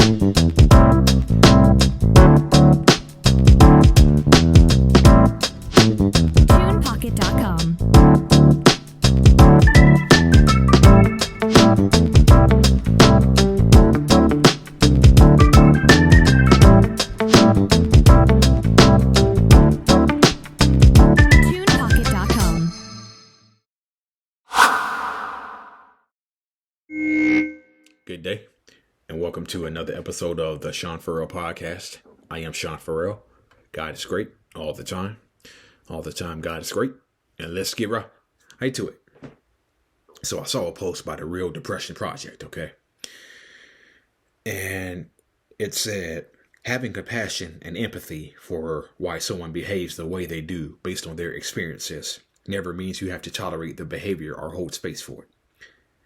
TunePocket.com. TunePocket.com. Good day, and welcome to another episode of the Sean Farrell Podcast. I am Sean Farrell. God is great all the time. All the time, God is great. And let's get right to it. So I saw a post by the Real Depression Project, okay? And it said, having compassion and empathy for why someone behaves the way they do based on their experiences never means you have to tolerate the behavior or hold space for it.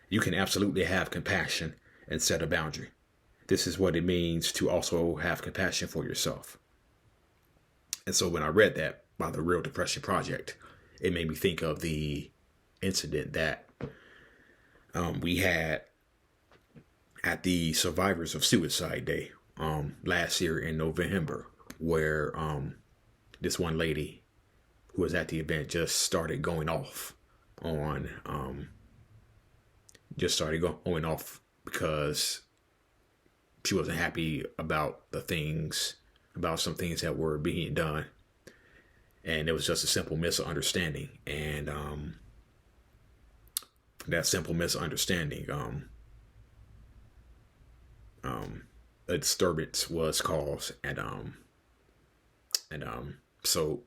You can absolutely have compassion and set a boundary. This is what it means to also have compassion for yourself. And so when I read that by the Real Depression Project, it made me think of the incident that we had at the Survivors of Suicide Day last year in November, where this one lady who was at the event just started going off on because she wasn't happy about some things that were being done. And it was just a simple misunderstanding. And that simple misunderstanding, a disturbance was caused. And so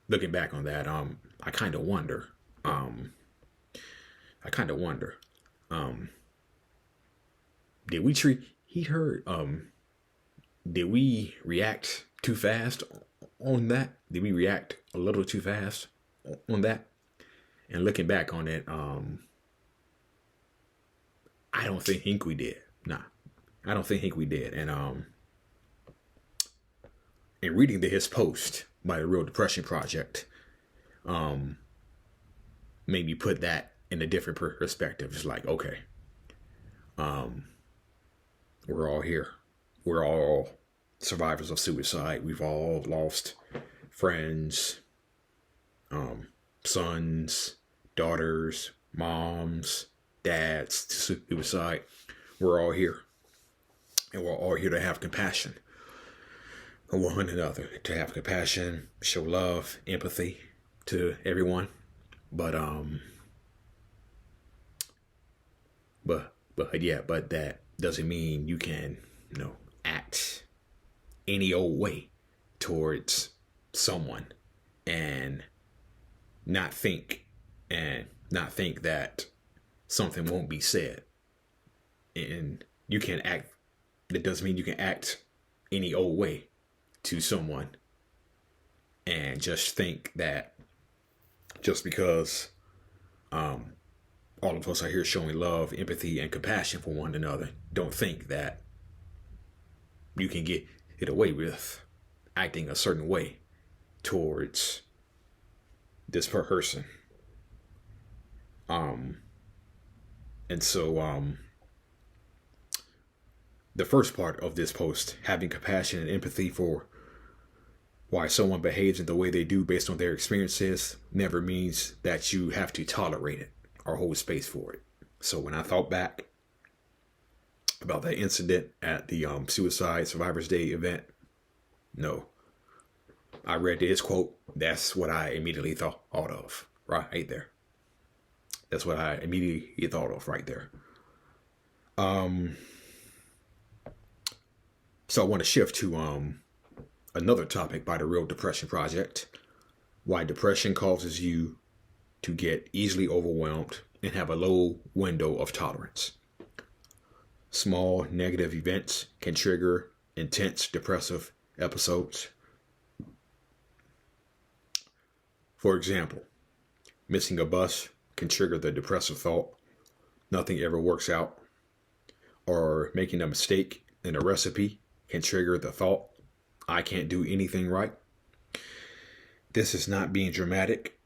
looking back on that, I kind of wonder, did we react too fast on that? Did we react a little too fast on that? And looking back on it, I don't think we did. Nah, I don't think we did. And in reading his post by the Real Depression Project, made me put that in a different perspective. It's like, okay, we're all here. We're all survivors of suicide. We've all lost friends, sons, daughters, moms, dads to suicide. We're all here. And we're all here to have compassion on one another, to have compassion, show love, empathy to everyone. But that doesn't mean you can, act any old way towards someone and not think that something won't be said. And you can act, that doesn't mean you can act any old way to someone and just think that just because all of us are here showing love, empathy, and compassion for one another, don't think that you can get it away with acting a certain way towards this person. And so the first part of this post, having compassion and empathy for why someone behaves in the way they do based on their experiences, never means that you have to tolerate it or hold space for it. So when I thought back about that incident at the Suicide Survivors Day event, no, I read his quote. That's what I immediately thought of right there. That's what I immediately thought of right there. So I want to shift to another topic by the Real Depression Project: why depression causes you to get easily overwhelmed and have a low window of tolerance. Small negative events can trigger intense depressive episodes. For example, missing a bus can trigger the depressive thought, nothing ever works out. Or making a mistake in a recipe can trigger the thought, I can't do anything right. This is not being dramatic.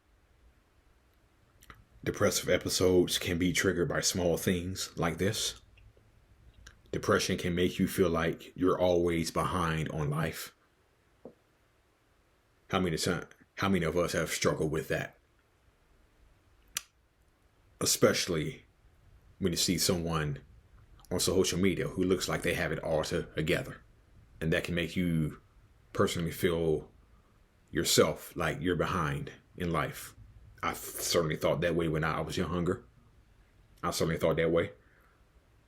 Depressive episodes can be triggered by small things like this. Depression can make you feel like you're always behind on life. How many of us have struggled with that? Especially when you see someone on social media who looks like they have it all together. And that can make you personally feel yourself like you're behind in life. I certainly thought that way when I was younger. I certainly thought that way.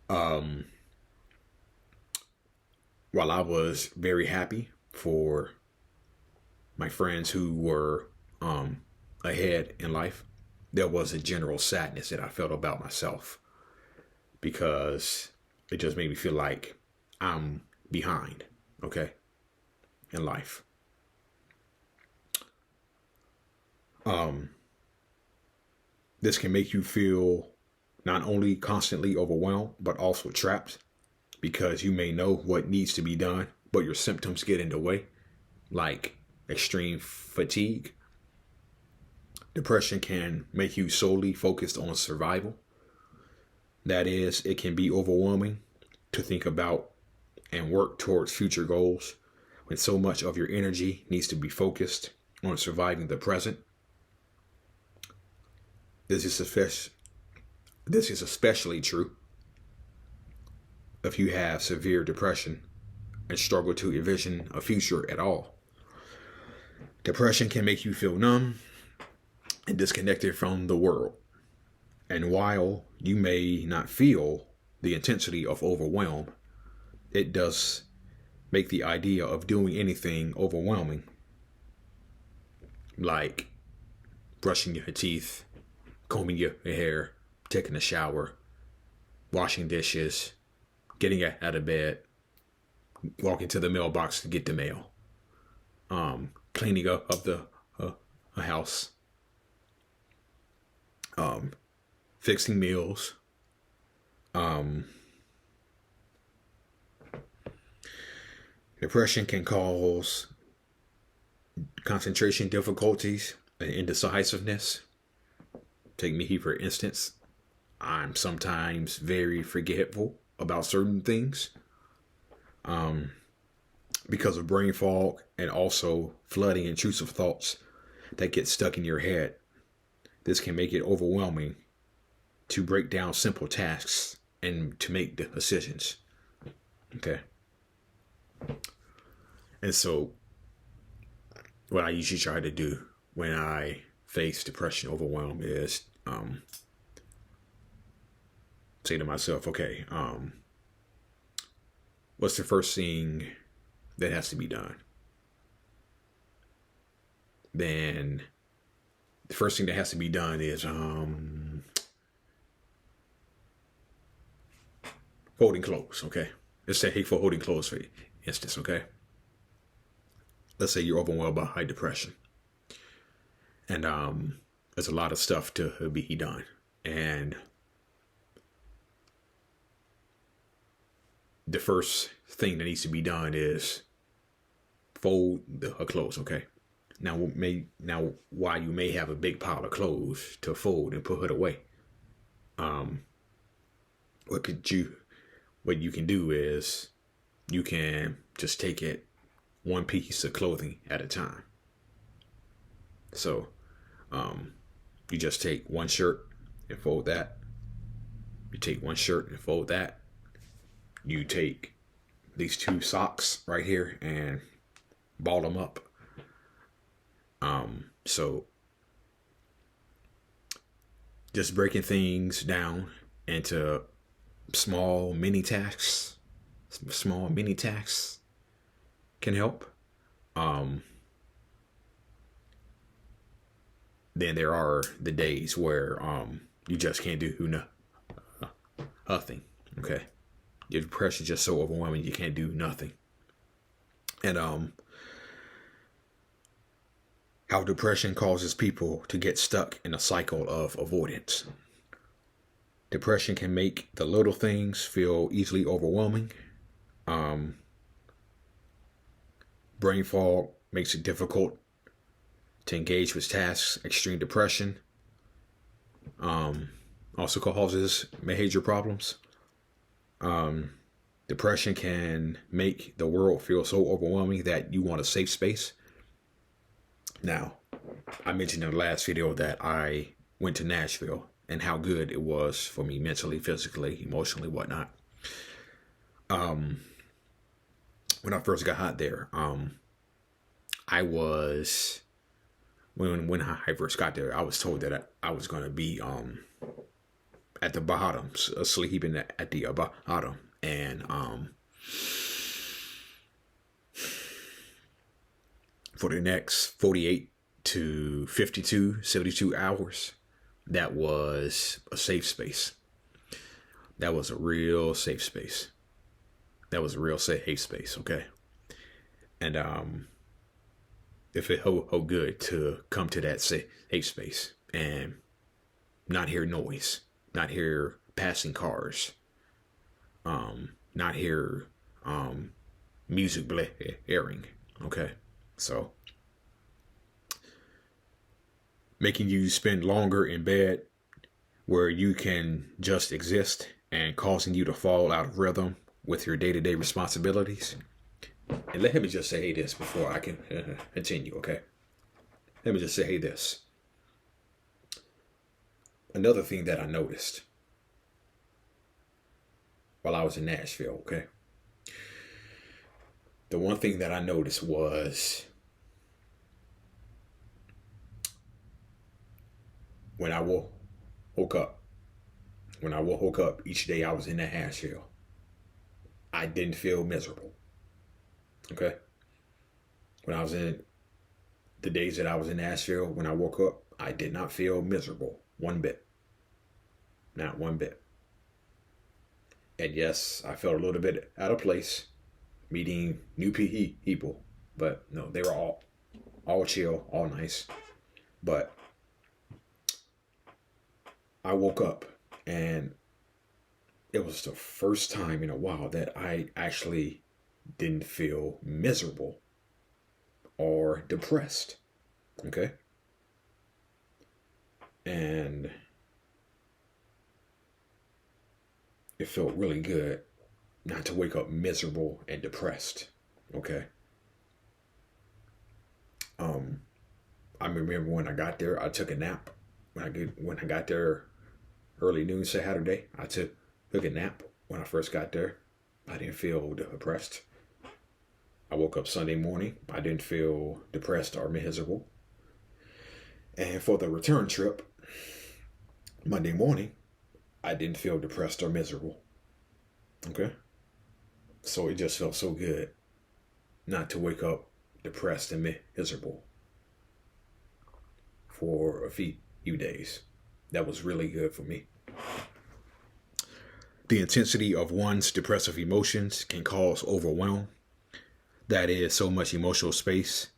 While I was very happy for my friends who were ahead in life, there was a general sadness that I felt about myself because it just made me feel like I'm behind, okay, in life. This can make you feel not only constantly overwhelmed, but also trapped because you may know what needs to be done, but your symptoms get in the way, like extreme fatigue. Depression can make you solely focused on survival. That is, it can be overwhelming to think about and work towards future goals when so much of your energy needs to be focused on surviving the present. This is especially true if you have severe depression and struggle to envision a future at all. Depression can make you feel numb and disconnected from the world. And while you may not feel the intensity of overwhelm, it does make the idea of doing anything overwhelming, like brushing your teeth, combing your hair, taking a shower, washing dishes, getting out of bed, walking to the mailbox to get the mail, cleaning up the house, fixing meals, depression can cause concentration difficulties and indecisiveness. Take me for instance. I'm sometimes very forgetful about certain things because of brain fog and also flooding intrusive thoughts that get stuck in your head. This can make it overwhelming to break down simple tasks and to make the decisions. Okay. And so what I usually try to do when I face depression, overwhelm is say to myself, okay, what's the first thing that has to be done? Then the first thing that has to be done is folding clothes, okay? Let's say folding clothes for instance, okay? Let's say you're overwhelmed by high depression. And there's a lot of stuff to be done. And the first thing that needs to be done is fold the clothes, okay? Now, while you may have a big pile of clothes to fold and put it away, what you can do is you can just take it one piece of clothing at a time. So, you just take one shirt and fold that. You take one shirt and fold that. You take these two socks right here and ball them up. So just breaking things down into small mini tasks can help. Then there are the days where you just can't do nothing. Okay, your depression is just so overwhelming you can't do nothing. And how depression causes people to get stuck in a cycle of avoidance. Depression can make the little things feel easily overwhelming. Brain fog makes it difficult to engage with tasks. Extreme depression also causes major problems. Depression can make the world feel so overwhelming that you want a safe space. Now, I mentioned in the last video that I went to Nashville and how good it was for me mentally, physically, emotionally, whatnot. When I first got out there, I was when I first got there, I was told that I was going to be at the bottom, sleeping at the bottom, and for the next 48 to 52, 72 hours, that was a safe space. That was a real safe space. That was a real safe space, okay? And it felt so good to come to that safe space and not hear noise, not hear passing cars, not hear music blaring, okay? So making you spend longer in bed where you can just exist and causing you to fall out of rhythm with your day-to-day responsibilities. And let me just say this before I can continue, okay? Let me just say this. Another thing that I noticed while I was in Nashville, okay? The one thing that I noticed was when I woke up each day I was in Nashville, I didn't feel miserable. Okay? When I was in the days that I was in Nashville, when I woke up, I did not feel miserable one bit. Not one bit. And yes, I felt a little bit out of place meeting new people, but no, they were all chill, all nice. But I woke up and it was the first time in a while that I actually didn't feel miserable or depressed. Okay? And it felt really good not to wake up miserable and depressed. Okay? I remember when I got there, I took a nap. When I got there early noon Saturday, I took a nap when I first got there. I didn't feel depressed. I woke up Sunday morning. I didn't feel depressed or miserable. And for the return trip, Monday morning, I didn't feel depressed or miserable. Okay? So it just felt so good not to wake up depressed and miserable for a few days. That was really good for me. The intensity of one's depressive emotions can cause overwhelm. That is, so much emotional space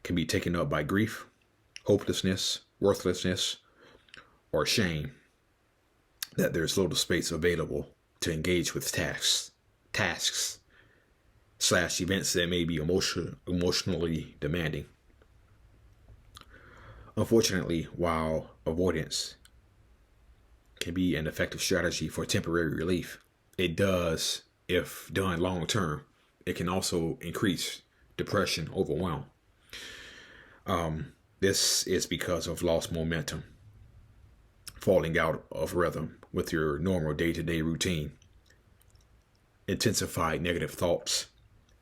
can be taken up by grief, hopelessness, worthlessness, or shame that there's little space available to engage with tasks / events that may be emotionally demanding. Unfortunately, while avoidance can be an effective strategy for temporary relief, it does, if done long term, it can also increase depression, overwhelm. This is because of lost momentum, falling out of rhythm with your normal day-to-day routine, intensified negative thoughts,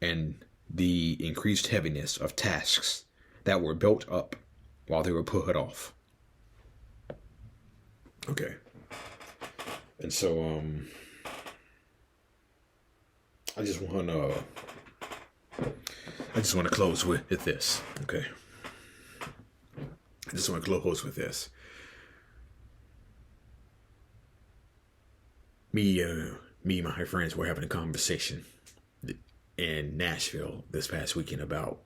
and the increased heaviness of tasks that were built up while they were put off. Okay. And so I just want to close with this. Okay. I just want to close with this. Me and my friends were having a conversation in Nashville this past weekend about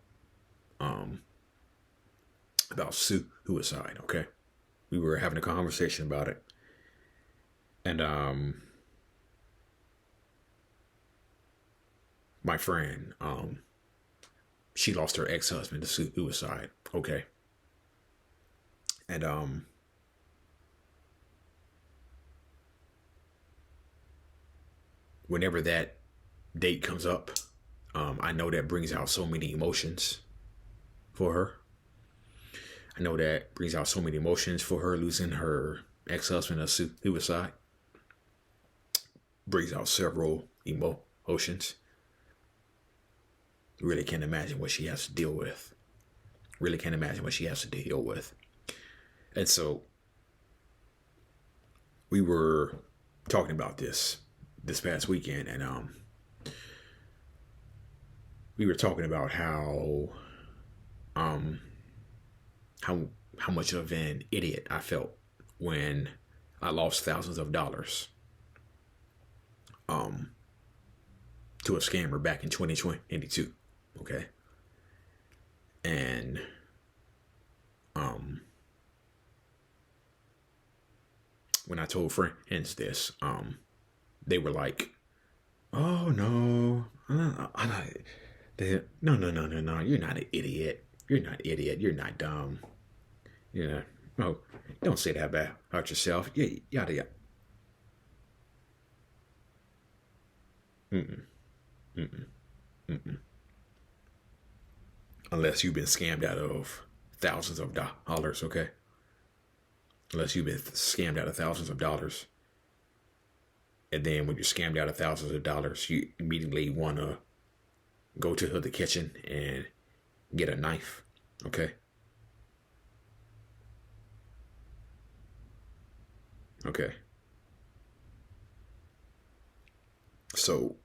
suicide. Okay, we were having a conversation about it, and my friend, she lost her ex-husband to suicide. Okay, and whenever that date comes up, I know that brings out so many emotions for her. I know that brings out so many emotions for her, losing her ex-husband of suicide. Brings out several emotions. Really can't imagine what she has to deal with. Really can't imagine what she has to deal with. And so we were talking about this past weekend, and we were talking about um how much of an idiot I felt when I lost thousands of dollars um to a scammer back in 2022. Okay. And um when I told friends this, they were like, "Oh no, no, you're not an idiot. You're not an idiot. You're not dumb. You know, oh, don't say that about yourself. Yeah, yada yada. Mm-mm, mm-mm, mm-mm. Unless you've been scammed out of thousands of dollars, okay? Unless you've been scammed out of thousands of dollars. And then when you're scammed out of thousands of dollars, you immediately want to go to the kitchen and get a knife, okay? Okay. So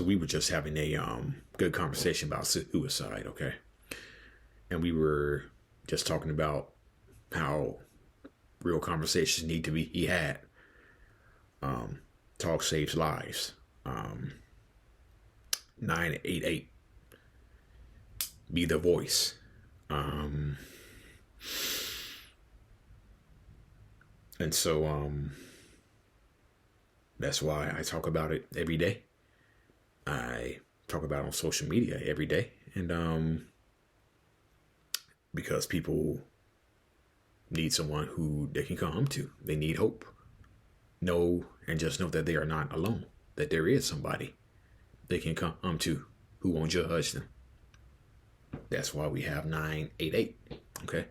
we were just having a good conversation about suicide, okay? And we were just talking about how real conversations need to be had. Talk saves lives. 988. Be the voice. And so that's why I talk about it every day. I talk about it on social media every day. And because people need someone who they can come to. They need hope. Know and just know that they are not alone. That there is somebody they can come to who won't judge them. That's why we have 988. Okay.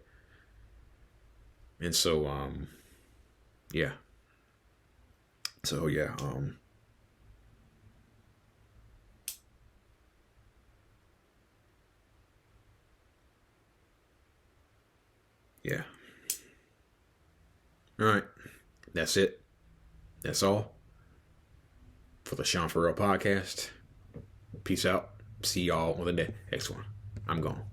And so yeah. So yeah, yeah. All right. That's it. That's all for the Sean Farrell podcast. Peace out. See y'all on the next one. I'm gone.